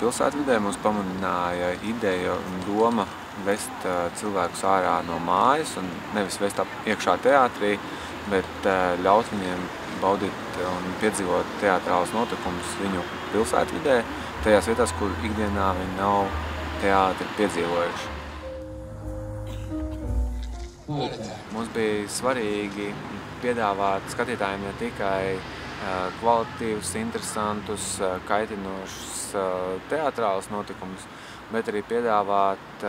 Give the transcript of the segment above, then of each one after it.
pilsētvidē mūs pamudināja ideja un doma vest cilvēkus ārā no mājas un nevis vest iekšā teātrī, bet ļaut viņiem baudīt un piedzīvot teātrālus notikumus viņu pilsētvidē, tajās vietās, kur ikdienā viņi nav teātri piedzīvojuši. Mums bija svarīgi piedāvāt skatītājiem ne tikai kvalitatīvus, interesantus, kaitinošus teātrālus notikumus, bet arī piedāvāt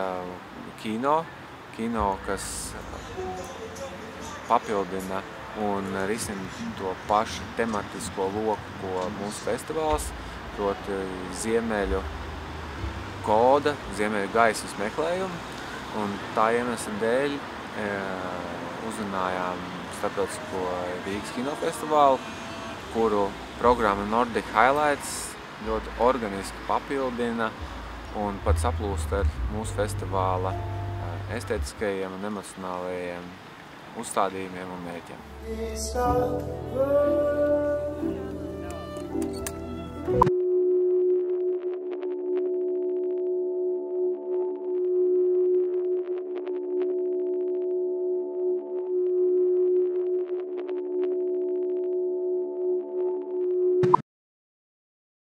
kino, kas papildina un risina to pašu tematisko loku, ko mūsu festivāls, proti ziemeļu koda, ziemeļu gaismas meklējumu, un tā iemesla dēļ uzrunājām starptautisko Rīgas kinofestivālu, kuru programma Nordic Highlights ļoti organiski papildina un pat saplūst ar mūsu festivāla estētiskajiem un emocionālajiem uzstādījumiem un mērķiem.